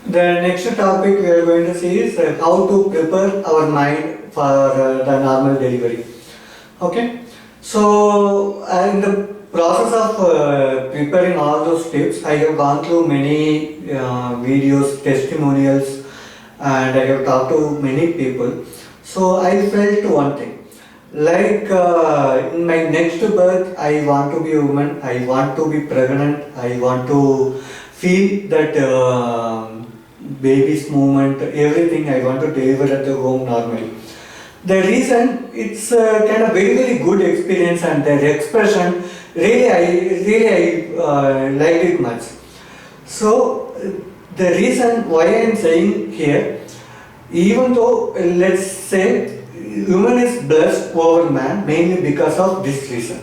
The next topic we are going to see is how to prepare our mind for the normal delivery. Okay, so in the process of preparing all those tips, I have gone through many videos, testimonials, and I have talked to many people. So I felt one thing, like in my next birth, I want to be a woman, I want to be pregnant, I want to feel that baby's movement, everything I want to deliver at the home normally. The reason it's kind of very good experience, and their expression really I liked it much. So the reason why I am saying here, even though let's say woman is blessed over man mainly because of this reason,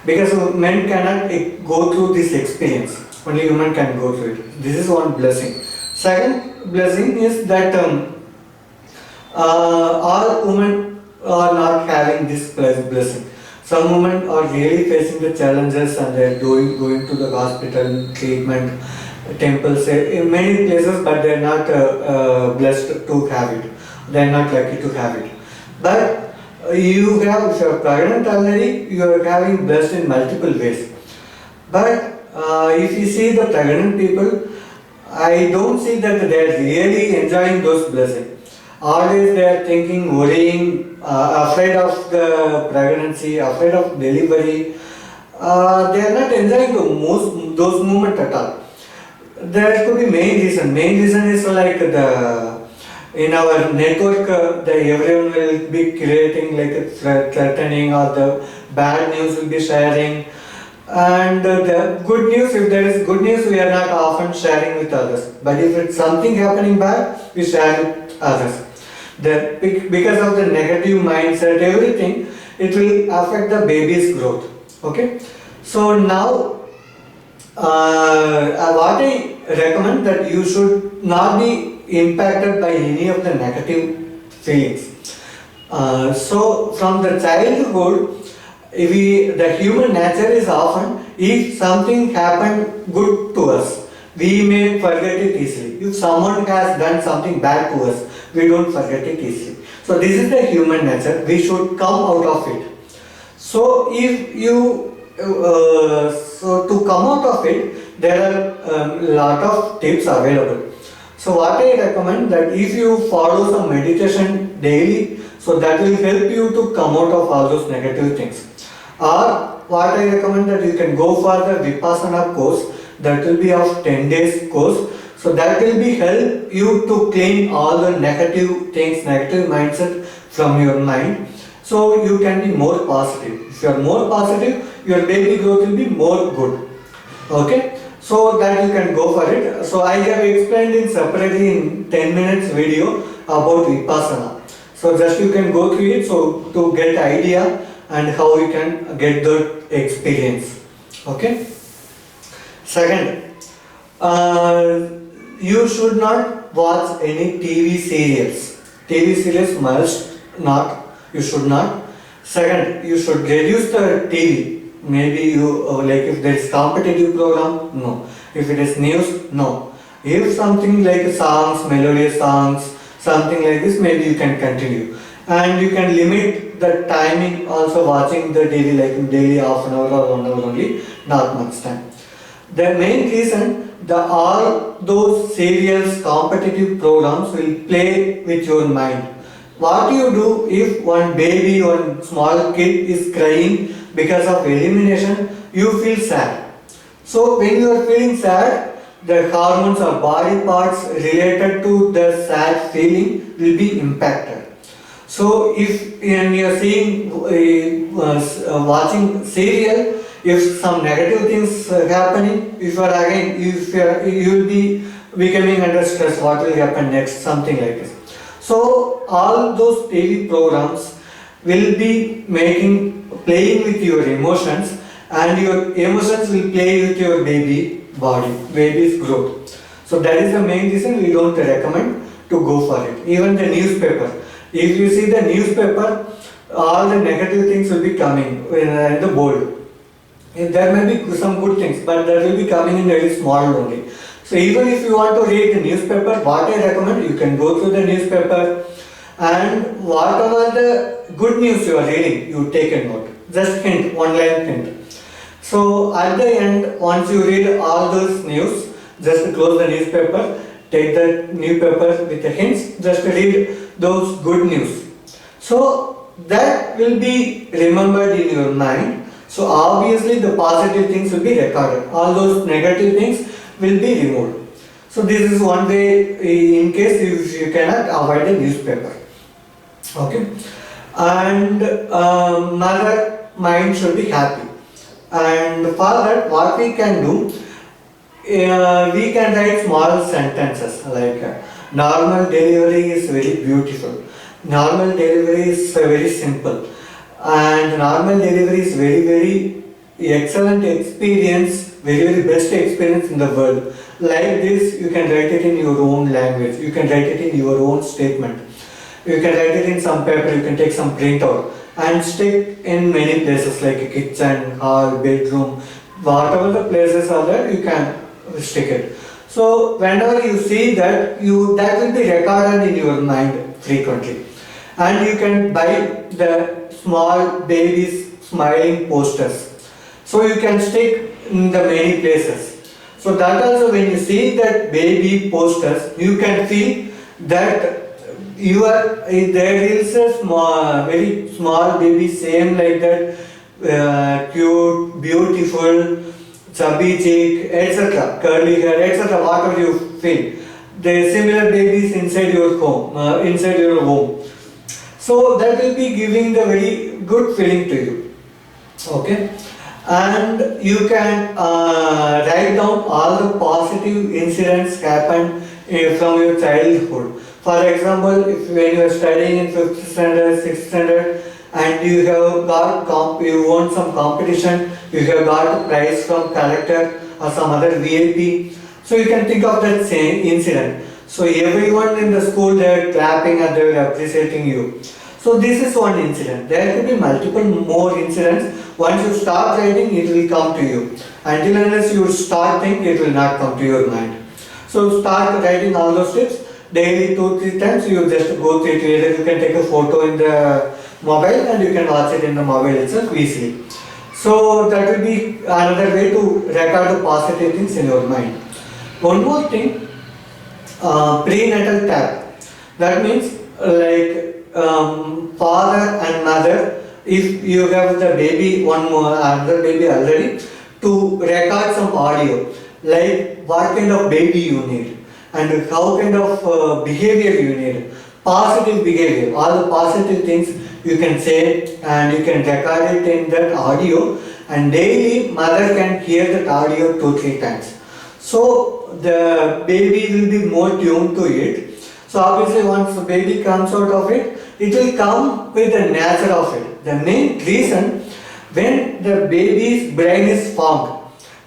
because men cannot go through this experience, only women can go through it. This is one blessing. Second blessing is that all women are not having this blessing. Some women are really facing the challenges and they are going to the hospital, treatment, temples, in many places, but they are not blessed to have it. They are not lucky to have it. But if you are pregnant already, you are having blessed in multiple ways. But if you see the pregnant people, I don't see that they are really enjoying those blessings. Always they are thinking, worrying, afraid of the pregnancy, afraid of delivery. They are not enjoying those moments at all. There could be main reason. Main reason is like in our network, everyone will be creating like a threatening, or the bad news will be sharing. And the good news, if there is good news, we are not often sharing with others. But if it's something happening bad, we share with others. Because of the negative mindset, everything, it will affect the baby's growth. Okay. So now, what I recommend that you should not be impacted by any of the negative feelings. So from the childhood, the human nature is often, if something happened good to us, we may forget it easily. If someone has done something bad to us, we don't forget it easily. So this is the human nature. We should come out of it. So if you, so to come out of it, there are a lot of tips available. So what I recommend that if you follow some meditation daily, so that will help you to come out of all those negative things. Or what I recommend that you can go for the Vipassana course, that will be of 10 days course. So that will be help you to clean all the negative things, negative mindset from your mind. So you can be more positive. If you are more positive, your baby growth will be more good. Okay. So that you can go for it. So I have explained it separately in 10 minutes video about Vipassana. So just you can go through it so to get idea and how you can get the experience. Okay. Second, you should not watch any TV serials. TV serials must not, you should not. Second, you should reduce the TV. Maybe you, like if there is competitive program, no. If it is news, no. If something like songs, melodious songs, something like this, maybe you can continue. And you can limit the timing also watching the daily, like daily half an hour or 1 hour only, not much time. The main reason, all those serials, competitive programs will play with your mind. What you do if one baby, one small kid is crying because of elimination, you feel sad. So when you are feeling sad, the hormones or body parts related to the sad feeling will be impacted. So if you are seeing, watching serial, if some negative things are happening, you will be becoming under stress, what will happen next, something like this. So all those TV programs will be playing with your emotions, and your emotions will play with your baby's growth. So that is the main reason we don't recommend to go for it. Even the newspaper, if you see the newspaper, all the negative things will be coming in the bold. There may be some good things, but that will be coming in very small only. So even if you want to read the newspaper, what I recommend, you can go through the newspaper, and whatever the good news you are reading, you take a note. Just hint, one line hint. So at the end, once you read all those news, just close the newspaper, take the newspaper with the hints, just read those good news. So that will be remembered in your mind. So obviously the positive things will be recorded. All those negative things will be removed. So this is one way in case if you cannot avoid the newspaper. Okay. And mother mind should be happy. And for that, what we can do, we can write small sentences like normal delivery is very beautiful. Normal delivery is very simple. And normal delivery is very excellent experience, very best experience in the world. Like this, you can write it in your own language. You can write it in your own statement. You can write it in some paper. You can take some printout and stick in many places like a kitchen, hall, bedroom, whatever the places are there, you can stick it. So whenever you see that, that will be recorded in your mind frequently. And you can buy the small babies smiling posters. So you can stick in the many places. So that also, when you see that baby posters, you can feel that there is a very small baby, same like that, cute, beautiful, chubby cheek, etc., curly hair, etc., whatever you feel. The similar babies inside your home, inside your home. So that will be giving the very good feeling to you. Okay. And you can write down all the positive incidents happened from your childhood. For example, if when you are studying in 5th standard, 6th standard, and you have got you won some competition, you have got a prize from collector or some other VIP, so you can think of that same incident. So everyone in the school, they are clapping and they are appreciating you. So this is one incident. There could be multiple more incidents. Once you start writing, it will come to you. Until unless you start thinking, it will not come to your mind. So start writing all those tips. Daily 2-3 times you just go through it. Either you can take a photo in the mobile and you can watch it in the mobile itself easily. So that will be another way to record the positive things in your mind. One more thing, prenatal tab. That means father and mother, if you have the baby, another baby already, to record some audio, like what kind of baby you need and how kind of behavior you need. Positive behavior, all the positive things you can say and you can record it in that audio, and daily mother can hear that audio 2-3 times. So the baby will be more tuned to it. So obviously once the baby comes out of it, it will come with the nature of it. The main reason, when the baby's brain is formed,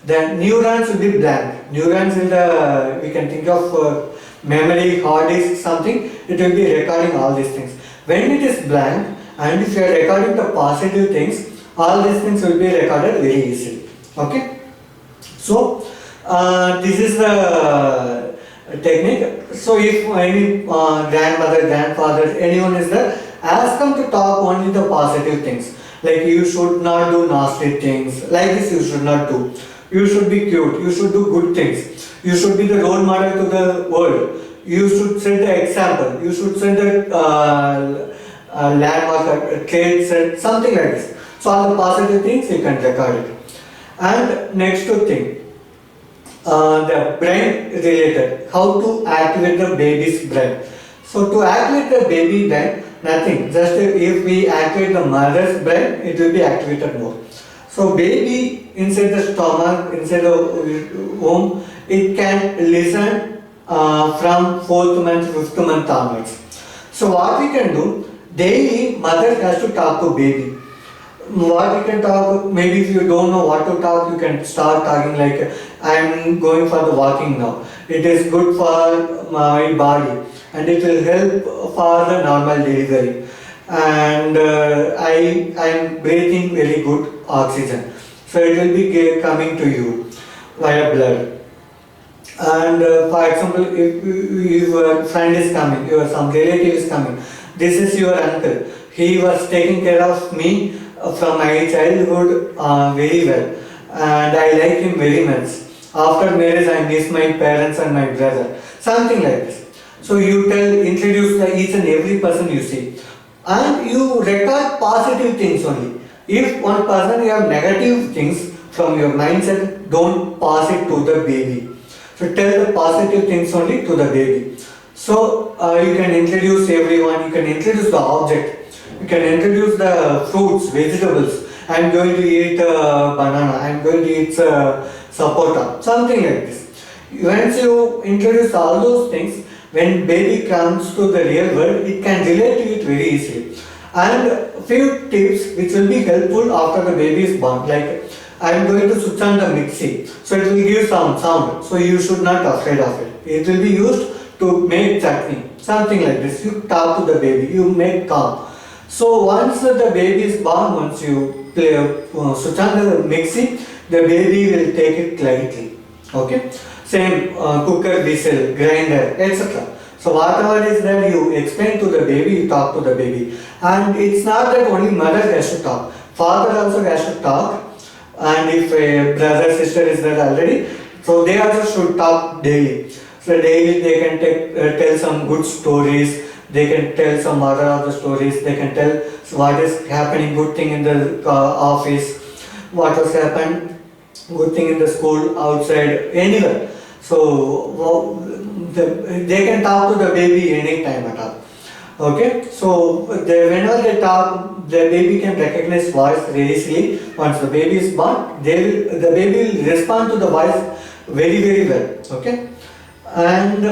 the neurons will be blank. Neurons in the, we can think of memory, hard disk, something, it will be recording all these things. When it is blank, and if you are recording the positive things, all these things will be recorded very easily. Okay? So, this is the technique. So if any grandmother, grandfather, anyone is there, ask them to talk only the positive things. Like you should not do nasty things. Like this you should not do. You should be cute. You should do good things. You should be the role model to the world. You should set the example. You should set the landmark, trade set, something like this. So all the positive things you can record it. And next thing. The brain related, how to activate the baby's brain. So to activate the baby brain, nothing, just if we activate the mother's brain, it will be activated more. So baby inside the stomach, inside the womb, it can listen from 4th month, 5th month onwards. So what we can do, daily mother has to talk to baby. What you can talk, maybe if you don't know what to talk, you can start talking like, I am going for the walking now. It is good for my body and it will help for the normal delivery. And I am breathing very good oxygen. So it will be coming to you via blood. And for example, if your friend is coming, your some relative is coming, this is your uncle. He was taking care of me from my childhood very well, and I like him very much. After marriage, I miss my parents and my brother. Something like this. So you introduce each and every person you see, and you record positive things only. If one person you have negative things from your mindset, don't pass it to the baby. So tell the positive things only to the baby. So you can introduce everyone, you can introduce the object, you can introduce the fruits, vegetables. I am going to eat banana, I am going to eat sapota, something like this. Once you introduce all those things, when baby comes to the real world, it can relate to it very easily. And few tips which will be helpful after the baby is born, like I am going to switch on the mixie, so it will give some sound, so you should not afraid of it. It will be used to make chutney, something like this. You talk to the baby, you make calm. So once the baby is born, once you switch on the mixie, the baby will take it lightly. Okay. Same cooker, whistle, grinder, etc. So whatever is there, you explain to the baby, you talk to the baby. And it's not that only mother has to talk. Father also has to talk. And if a brother, sister is there already, so they also should talk daily. So daily they can tell some good stories, they can tell some other of the stories, they can tell what is happening, good thing in the office, what was happened, good thing in the school, outside, anywhere. So they can talk to the baby any time at all. Okay, so whenever they talk, the baby can recognize voice very easily. Once the baby is born, the baby will respond to the voice very well. Okay, and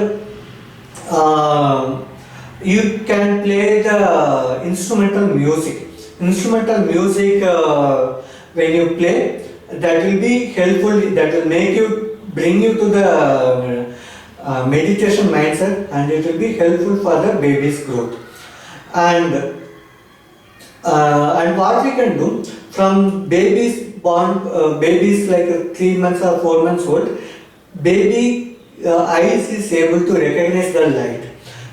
you can play the instrumental music. Instrumental music, when you play, that will be helpful. That will bring you to the meditation mindset, and it will be helpful for the baby's growth. And what we can do from babies born, babies like 3 months or 4 months old, baby eyes is able to recognize the light.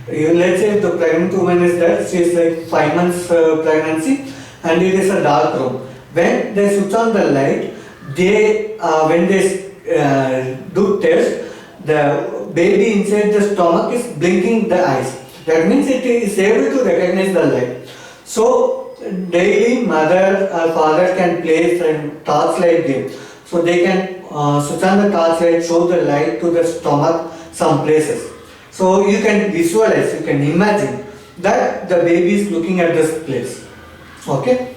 Let's say if the pregnant woman is there, she is like 5 months pregnancy, and it is a dark room. When they switch on the light, when they do test, the baby inside the stomach is blinking the eyes. That means it is able to recognize the light. So daily mother or father can play some torchlight game. So they can switch on the torchlight, show the light to the stomach some places. So you can visualize, you can imagine that the baby is looking at this place. Okay.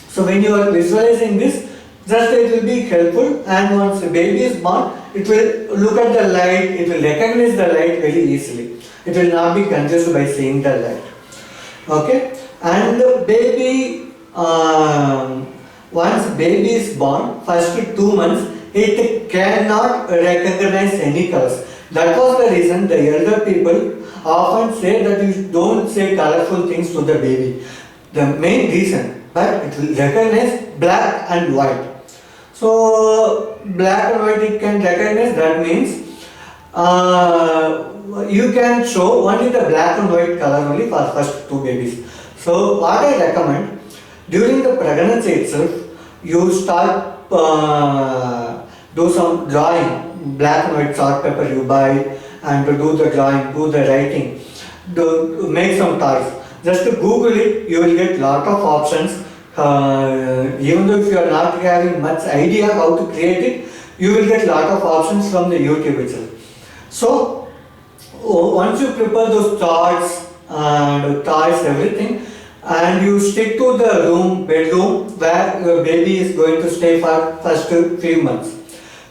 So when you are visualizing this, just it will be helpful, and once the baby is born, it will look at the light, it will recognize the light very easily. It will not be confused by seeing the light. Okay, and the baby, once baby is born, first 2 months, it cannot recognize any colors. That was the reason the elder people often say that you don't say colorful things to the baby. The main reason, but it will recognize black and white. So black and white it can recognize, that means you can show only the black and white color only for first 2 babies. So what I recommend, during the pregnancy itself, you start do some drawing, black and white chart paper you buy, and to do the drawing, do the writing, make some toys. Just to Google it, you will get lot of options. Even though if you are not having much idea how to create it, you will get lot of options from the YouTube itself. So once you prepare those charts and toys, everything, and you stick to the bedroom where your baby is going to stay for first few months.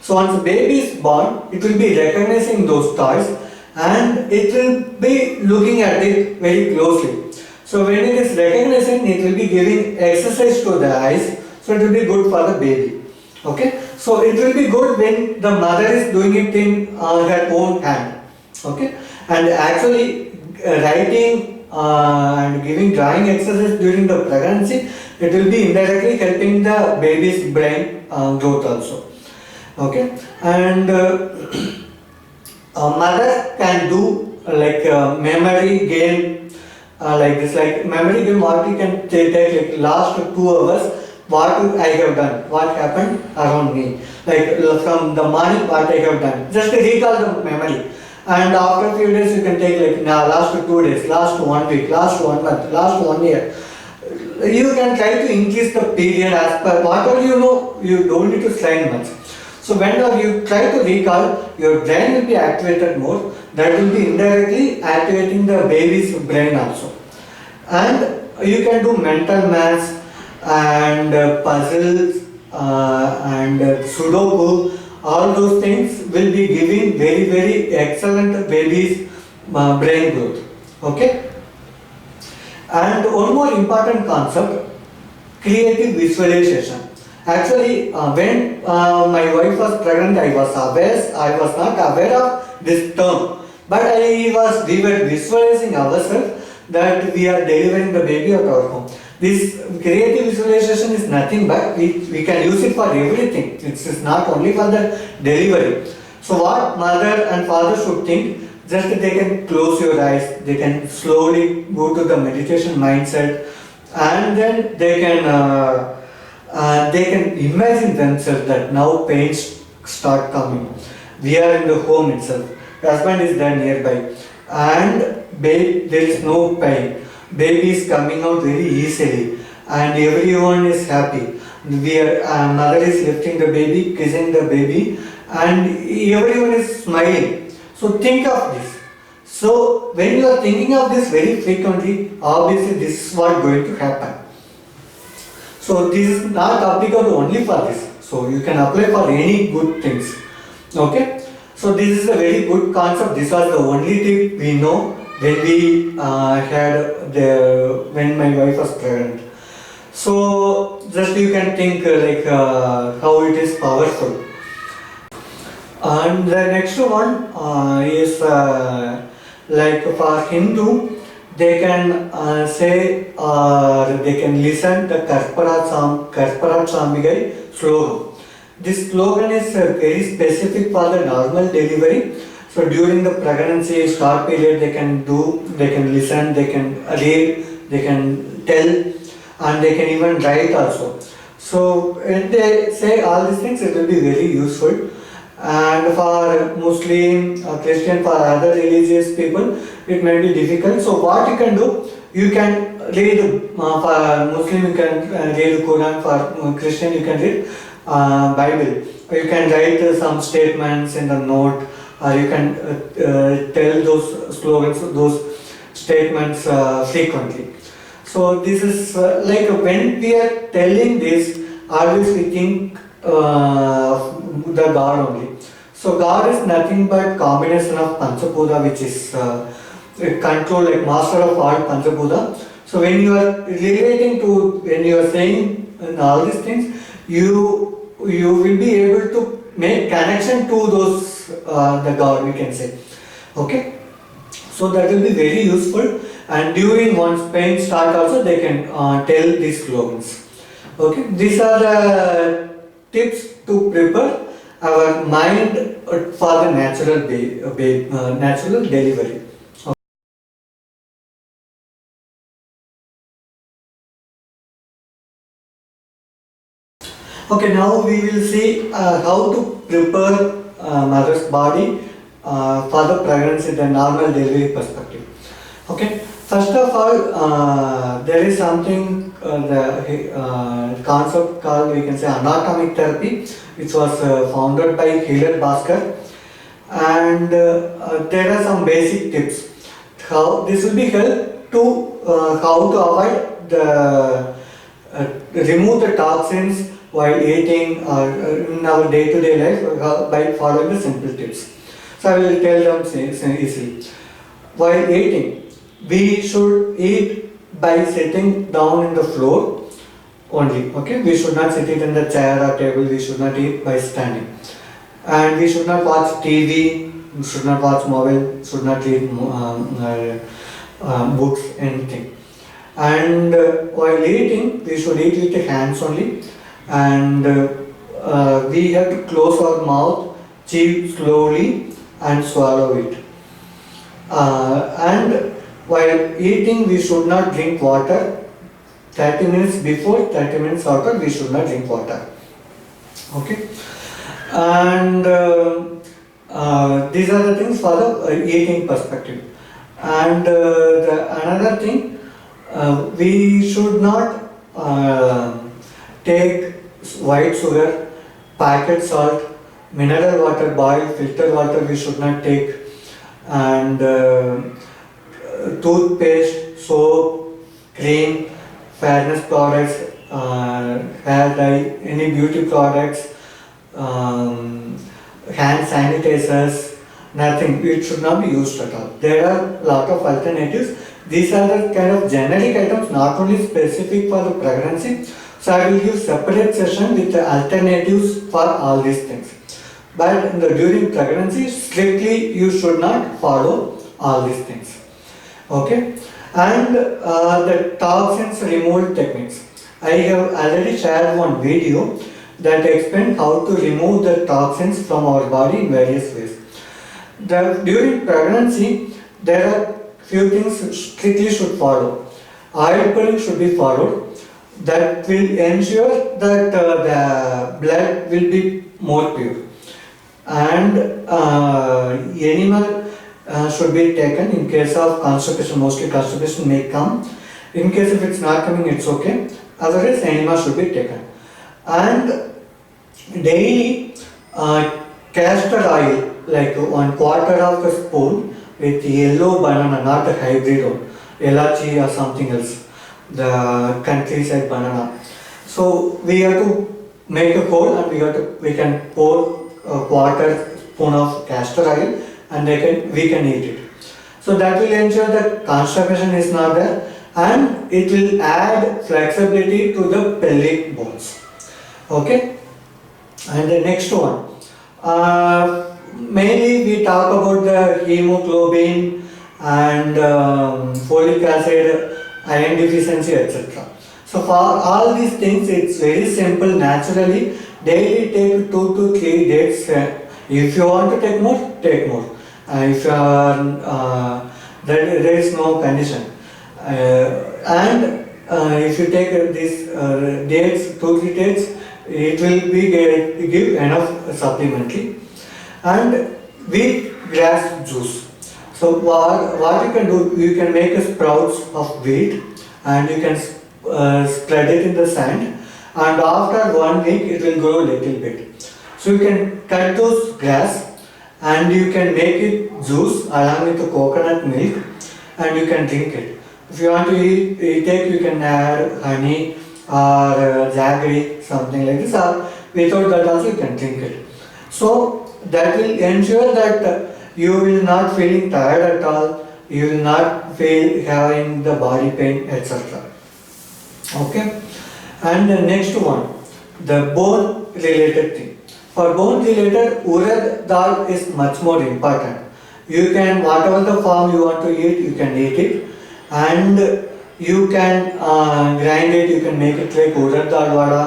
So once the baby is born, it will be recognizing those toys, and it will be looking at it very closely. So when it is recognizing, it will be giving exercise to the eyes, so it will be good for the baby. Okay, so it will be good when the mother is doing it in her own hand. Okay, and actually writing and giving drawing exercise during the pregnancy, it will be indirectly helping the baby's brain growth also. Okay, and mother can do memory game like this, like memory game. What you can take like last 2 hours, what I have done, what happened around me, like from the morning what I have done. Just recall the memory, and after a few days you can take like now last 2 days, last 1 week, last 1 month, last 1 year. You can try to increase the period as per whatever you know. You don't need to slide much. So whenever you try to recall, your brain will be activated more. That will be indirectly activating the baby's brain also. And you can do mental maths and puzzles and Sudoku. All those things will be giving very very excellent baby's brain growth. Okay. And one more important concept, creative visualization. Actually, when my wife was pregnant, I was not aware of this term, but we were visualizing ourselves that we are delivering the baby at our home. This creative visualization is nothing but we can use it for everything. It's not only for the delivery. So what mother and father should think, just they can close your eyes, they can slowly go to the meditation mindset, and then they can imagine themselves that now pains start coming. We are in the home itself. Husband is there nearby, and there is no pain. Baby is coming out very easily, and everyone is happy. Mother is lifting the baby, kissing the baby, and everyone is smiling. So think of this. So when you are thinking of this very frequently, obviously this is what going to happen. So this is not applicable only for this. So you can apply for any good things. Okay. So this is a very good concept. This was the only tip we know when my wife was pregnant. So just you can think how it is powerful. And the next one is like for Hindu, they can say or they can listen the Karparat Sambigai slogan. This slogan is very specific for the normal delivery. So during the pregnancy start period, they can listen, they can read, they can tell, and they can even write also. So when they say all these things, it will be very useful. And for Muslim or Christian, for other religious people, it may be difficult. So what you can do, you can read, for Muslim you can read Quran, for Christian you can read Bible. You can write some statements in the note, or you can tell those slogans, those statements frequently. So this is like when we are telling this, always we think the God only. So God is nothing but combination of Panchabhuta, which is control, like master of all Panchabhuta. So when you are relating to, when you are saying all these things, you will be able to make connection to those the God, we can say. Okay. So that will be very useful. And during one's pain start also, they can tell these slogans. Okay. These are the tips to prepare our mind for the natural delivery. Okay, now we will see how to prepare mother's body for the pregnancy, the normal delivery perspective. Okay, first of all, there is something the concept called, we can say, anatomic therapy, which was founded by Hewlett Bhaskar, and there are some basic tips. How this will be help to how to avoid the remove the toxins while eating or in our day-to-day life by following the simple tips. So I will tell them easily. While eating, we should eat by sitting down in the floor only. Okay, we should not sit it in the chair or table. We should not eat by standing, and we should not watch TV. We should not watch mobile. Should not read books, anything. And while eating, we should eat with the hands only, and we have to close our mouth, chew slowly, and swallow it. And while eating, we should not drink water. 30 minutes before, 30 minutes after, we should not drink water. Okay. And these are the things for the eating perspective. And another thing, we should not take white sugar, packet salt, mineral water, boiled filter water we should not take, and toothpaste, soap, cream, fairness products, hair dye, any beauty products, hand sanitizers, nothing. It should not be used at all. There are a lot of alternatives. These are the kind of generic items, not only specific for the pregnancy. So I will give separate session with the alternatives for all these things. But during pregnancy, strictly you should not follow all these things. Okay? And the toxins removal techniques. I have already shared one video that explains how to remove the toxins from our body in various ways. During pregnancy, there are few things strictly should follow. Oil pulling should be followed. That will ensure that the blood will be more pure. And animal should be taken in case of constipation. Mostly constipation may come. In case if it's not coming, it's okay. Otherwise, animal should be taken. And daily castor oil, like 1/4 of a spoon with yellow banana, not a hybrid one, elachi or something else, the countryside banana. So we have to make a hole and we can pour a 1/4 spoon of castor oil and we can eat it. So that will ensure that constipation is not there, and it will add flexibility to the pelvic bones. Okay? And the next one. Mainly we talk about the hemoglobin and folic acid, iron deficiency, etc. So for all these things, it's very simple. Naturally, daily take 2 to 3 dates. If you want to take more, take more. If you are, there is no condition. And if you take these dates, 2-3 dates, it will be give enough supplementary. And wheat grass juice. So what you can do, you can make a sprouts of wheat and you can spread it in the sand, and after 1 week it will grow a little bit. So you can cut those grass and you can make it juice along with the coconut milk and you can drink it. If you want to take, you can add honey or jaggery, something like this, or without that also you can drink it. So that will ensure that you will not feeling tired at all, you will not feel having the body pain, etc. Okay? And the next one, the bone related thing. For bone related, urad dal is much more important. You can, whatever the form you want to eat, you can eat it, and you can grind it, you can make it like urad dal vada,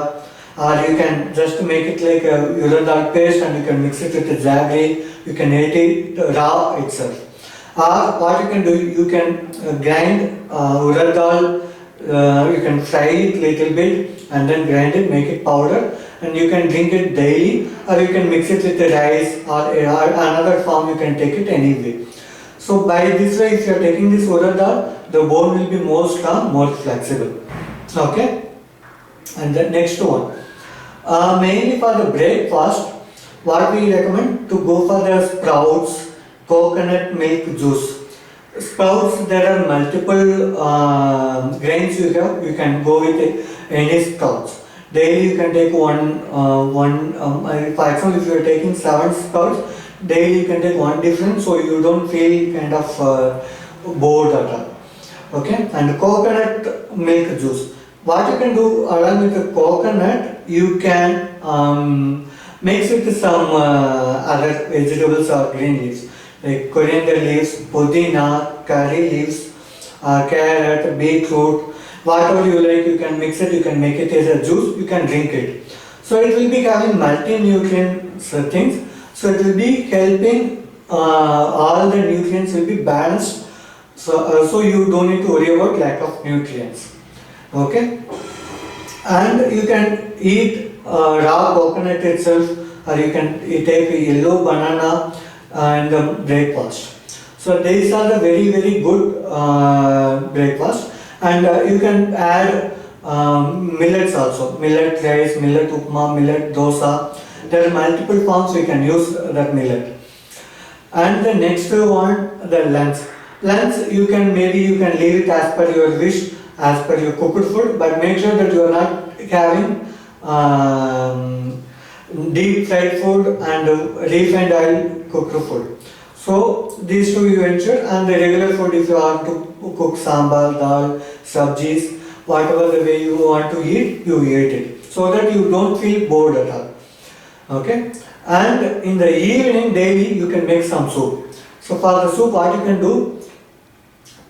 or you can just make it like a urad dal paste and you can mix it with the jaggery, you can eat it raw itself. Or what you can do, you can grind urad dal, you can fry it little bit and then grind it, make it powder, and you can drink it daily, or you can mix it with the rice or another form, you can take it anyway. So by this way, if you are taking this urad dal, the bone will be more strong, more flexible. Okay? And the next one. Mainly for the breakfast, what we recommend to go for the sprouts, coconut milk juice. Sprouts, there are multiple grains you have. You can go with any sprouts. Daily you can take one. For example, if you are taking 7 sprouts, daily you can take one different, so you don't feel kind of bored at all. Okay, and coconut milk juice. What you can do along with the coconut, you can mix it with some other vegetables or green leaves, like coriander leaves, pudina, curry leaves, carrot, beetroot, whatever you like, you can mix it, you can make it as a juice, you can drink it. So it will be having multi-nutrient things, so it will be helping all the nutrients will be balanced, so you don't need to worry about lack of nutrients. Okay, and you can eat raw coconut itself, or you take a yellow banana and breakfast. So these are the very good breakfast, and you can add millets also, millet rice, millet upma, millet dosa. There are multiple forms we can use that millet. And the next one, the lunch. Lunch, you can leave it as per your wish, as per your cooked food, but make sure that you are not having deep fried food and refined oil cooked food. So these two you ensure, and the regular food, if you want to cook sambar, dal, sabjis, whatever the way you want to eat, you eat it, so that you don't feel bored at all. Okay, and in the evening daily you can make some soup. So for the soup, what you can do: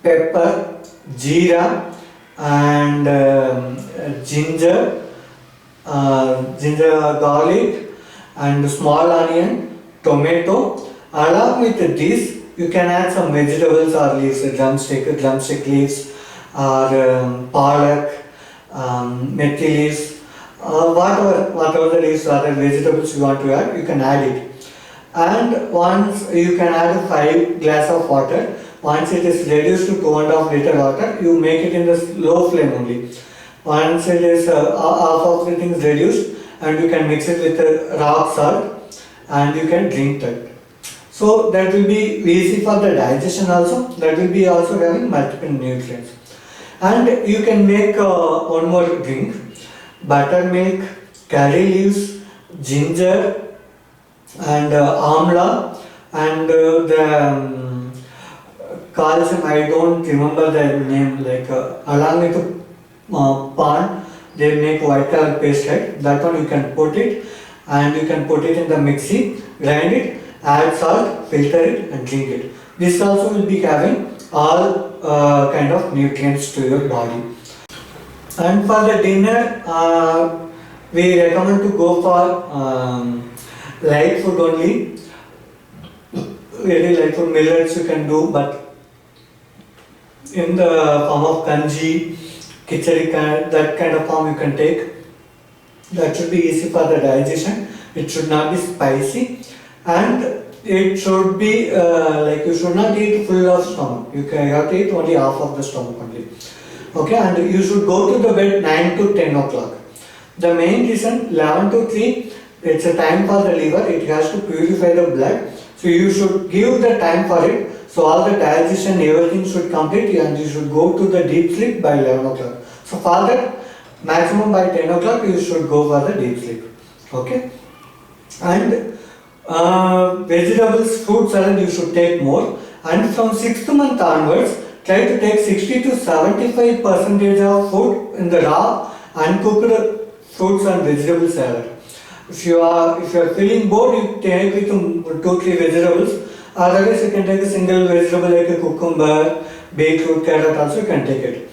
pepper, jeera, and ginger, garlic, and small onion, tomato. Along with this, you can add some vegetables or leaves, drumstick leaves, or palak, methi leaves, whatever the leaves or the vegetables you want to add, you can add it. And once you can add 5 glass of water. Once it is reduced to 2.5 liter water, you make it in the low flame only. Once it is half of the things reduced, and you can mix it with rock salt, and you can drink that. So that will be easy for the digestion also. That will be also having multiple nutrients. And you can make one more drink: buttermilk, curry leaves, ginger, and amla, and the calcium, I don't remember the name, along with pan, they make white color paste, right? That one you can put it, and you can put it in the mixie, grind it, add salt, filter it, and drink it. This also will be having all kind of nutrients to your body. And for the dinner, we recommend to go for light food only. Very light food, millets you can do, but in the form of kanji, khichdi, that kind of form you can take. That should be easy for the digestion. It should not be spicy, and it should be you should not eat full of stomach. You have to eat only half of the stomach only. Okay, and you should go to the bed 9 to 10 o'clock. The main reason, 11 to 3, it's a time for the liver. It has to purify the blood. So you should give the time for it. So all the digestion, everything should complete, and you should go to the deep sleep by 11 o'clock. So for that, maximum by 10 o'clock, you should go for the deep sleep. Okay. And vegetables, fruit salad you should take more. And from 6th month onwards, try to take 60 to 75% of food in the raw uncooked fruits and vegetable salad. If you are feeling bored, you take with 2-3 vegetables. Otherwise, you can take a single vegetable like a cucumber, beetroot, carrot also you can take it.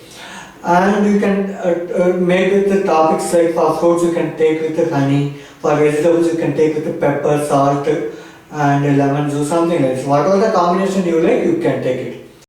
And you can make with the topics like for fruits you can take with the honey. For vegetables you can take with the pepper, salt, and lemon juice, something like this. Whatever the combination you like, you can take it.